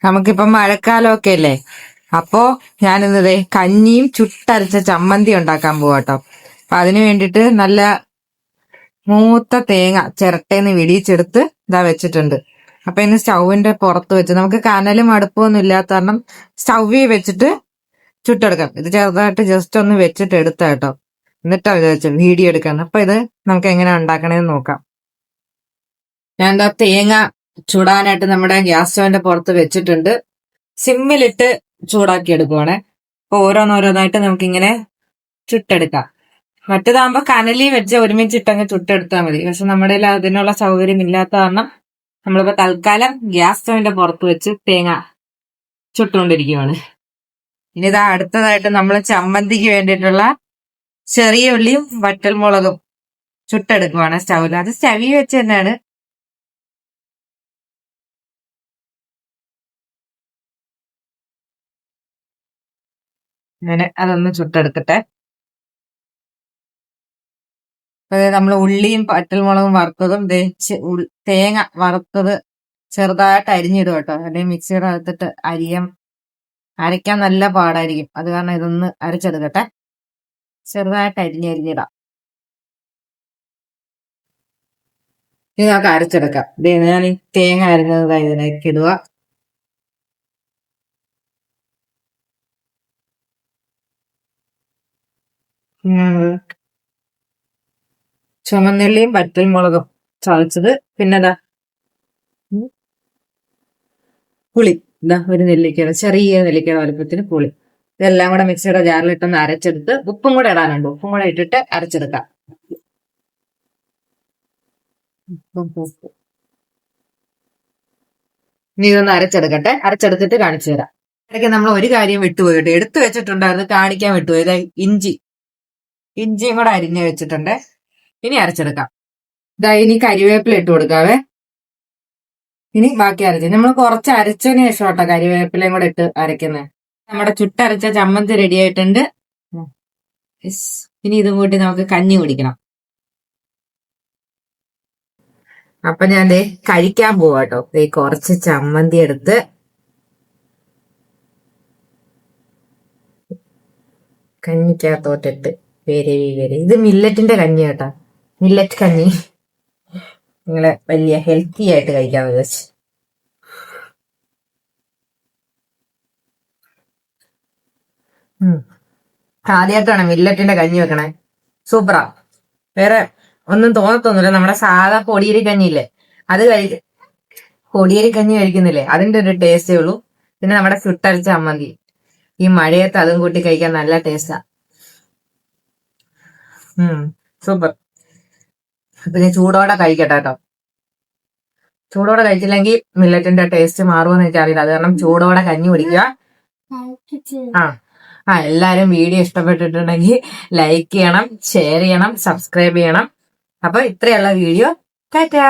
നമുക്കിപ്പം മഴക്കാലമൊക്കെ അല്ലേ. അപ്പോ ഞാനിന്നതേ കഞ്ഞിയും ചുട്ടരച്ച ചമ്മന്തി ഉണ്ടാക്കാൻ പോവാട്ടോ. അപ്പൊ അതിനു വേണ്ടിയിട്ട് നല്ല മൂത്ത തേങ്ങ ചിരട്ടേന്ന് വിടിയിച്ചെടുത്ത് ഇതാ വെച്ചിട്ടുണ്ട്. അപ്പൊ ഇന്ന് സ്റ്റൗവിന്റെ പുറത്ത് വെച്ച് നമുക്ക് കനലും അടുപ്പൊന്നും ഇല്ലാത്ത കാരണം സ്റ്റൗവിൽ വെച്ചിട്ട് ചുട്ടെടുക്കാം. ഇത് ചെറുതായിട്ട് ജസ്റ്റ് ഒന്ന് വെച്ചിട്ട് എടുത്താ കേട്ടോ. എന്നിട്ടാ വിചാരിച്ചു വീഡിയോ എടുക്കാൻ. അപ്പൊ ഇത് നമുക്ക് എങ്ങനെ ഉണ്ടാക്കണേന്ന് നോക്കാം. ഞാൻ എന്താ തേങ്ങ ചൂടാനായിട്ട് നമ്മുടെ ഗ്യാസ് സ്റ്റൗവിന്റെ പുറത്ത് വെച്ചിട്ടുണ്ട്. സിമ്മിലിട്ട് ചൂടാക്കി എടുക്കുവാണേ. അപ്പൊ ഓരോന്നോരോന്നായിട്ട് നമുക്കിങ്ങനെ ചുട്ടെടുക്കാം. മറ്റേതാകുമ്പോ കനലി വെച്ച് ഒരുമിച്ചിട്ടങ്ങ് ചുട്ടെടുത്താൽ മതി. പക്ഷെ നമ്മുടെ അതിനുള്ള സൗകര്യം ഇല്ലാത്ത കാരണം നമ്മളിപ്പോ തൽക്കാലം ഗ്യാസ് സ്റ്റൗവിന്റെ പുറത്ത് വെച്ച് തേങ്ങ ചുട്ടുകൊണ്ടിരിക്കുവാണ്. ഇനി ഇതാ അടുത്തതായിട്ട് നമ്മൾ ചമ്മന്തിക്ക് വേണ്ടിയിട്ടുള്ള ചെറിയ ഉള്ളിയും വറ്റൽമുളകും ചുട്ടെടുക്കുവാണ് സ്റ്റൗവിൽ. അത് സ്റ്റവി വെച്ച് തന്നെയാണ്. അങ്ങനെ അതൊന്ന് ചുട്ടെടുക്കട്ടെ. നമ്മൾ ഉള്ളിയും പറ്റൽമുളകും വറുത്തതും തേങ്ങ വറുത്തത് ചെറുതായിട്ട് അരിഞ്ഞിടും കേട്ടോ. അല്ലെങ്കിൽ മിക്സിയുടെ അകത്തിട്ട് അരയ്ക്കാൻ നല്ല പാടായിരിക്കും. അത് കാരണം ഇതൊന്ന് അരച്ചെടുക്കട്ടെ. ചെറുതായിട്ട് അരിഞ്ഞിടാം. ഇനി നമുക്ക് അരച്ചെടുക്കാം. ഞാൻ ഈ തേങ്ങ അരിഞ്ഞത് ഇതിലേക്ക് ഇടുക. ചുമന്നുള്ളിയും വറ്റൽമുളകും ചതച്ചത്, പിന്നെതാ പുളി, ഇതാ ഒരു നെല്ലിക്കയുടെ ചെറിയ നെല്ലിക്കയുടെ വലുപ്പത്തിന് പുളി. ഇതെല്ലാം കൂടെ മിക്സിയുടെ ജാറിലിട്ടൊന്ന് അരച്ചെടുത്ത് ഉപ്പും കൂടെ ഇടാനുണ്ട്. ഉപ്പും കൂടെ ഇട്ടിട്ട് അരച്ചെടുക്കാം. ഇനി ഇതൊന്ന് അരച്ചെടുക്കട്ടെ. അരച്ചെടുത്തിട്ട് കാണിച്ചു തരാം. ഇടയ്ക്ക് നമ്മൾ ഒരു കാര്യം വിട്ടുപോയിട്ട് എടുത്തു വെച്ചിട്ടുണ്ടായിരുന്നു, കാണിക്കാൻ വിട്ടുപോയി. ഇഞ്ചിയും കൂടെ അരിഞ്ഞ് വെച്ചിട്ടുണ്ട്. ഇനി അരച്ചെടുക്കാം. ഇനി കരിവേപ്പില ഇട്ട് കൊടുക്കാവേ. ഇനി ബാക്കി അരച്ച് നമ്മൾ കുറച്ച് അരച്ചതിന് ശേഷം കേട്ടോ കരിവേപ്പിലയും കൂടെ ഇട്ട് അരക്കുന്നത്. നമ്മുടെ ചുട്ടരച്ച ചമ്മന്തി റെഡി ആയിട്ടുണ്ട്. ഇനി ഇതും കൂട്ടി നമുക്ക് കഞ്ഞി കുടിക്കണം. അപ്പൊ ഞാൻ കഴിക്കാൻ പോവാട്ടോ. കുറച്ച് ചമ്മന്തി എടുത്ത് കഞ്ഞിക്കകത്തോട്ടിട്ട് വേരി. ഇത് മില്ലറ്റിന്റെ കഞ്ഞി കേട്ടോ. മില്ലറ്റ് കഞ്ഞി നിങ്ങളെ വലിയ ഹെൽത്തി ആയിട്ട് കഴിക്കാന്ന് വിചാരിച്ചു. ആദ്യമായിട്ടാണ് മില്ലറ്റിന്റെ കഞ്ഞി വെക്കണേ. സൂപ്പറാ. വേറെ ഒന്നും തോന്നത്തൊന്നുമില്ല. നമ്മുടെ സാധാ പൊടിയരി കഞ്ഞിയില്ലേ അത് പൊടിയരി കഞ്ഞി കഴിക്കുന്നില്ലേ അതിന്റെ ഒരു ടേസ്റ്റേ ഉള്ളൂ. പിന്നെ നമ്മുടെ ചുട്ടരച്ച ചമ്മന്തി ഈ മഴയത്ത് അതും കൂട്ടി കഴിക്കാൻ നല്ല ടേസ്റ്റാ. സൂപ്പർ. പിന്നെ ചൂടോടെ കഴിക്കട്ടെ കേട്ടോ. ചൂടോടെ കഴിച്ചില്ലെങ്കിൽ മില്ലറ്റിന്റെ ടേസ്റ്റ് മാറുമെന്ന് എനിക്കറിയില്ല. അത് കാരണം ചൂടോടെ കഞ്ഞി കുടിക്കുക. എല്ലാരും വീഡിയോ ഇഷ്ടപ്പെട്ടിട്ടുണ്ടെങ്കിൽ ലൈക്ക് ചെയ്യണം, ഷെയർ ചെയ്യണം, സബ്സ്ക്രൈബ് ചെയ്യണം. അപ്പൊ ഇത്രയുള്ള വീഡിയോ. ടാറ്റാ.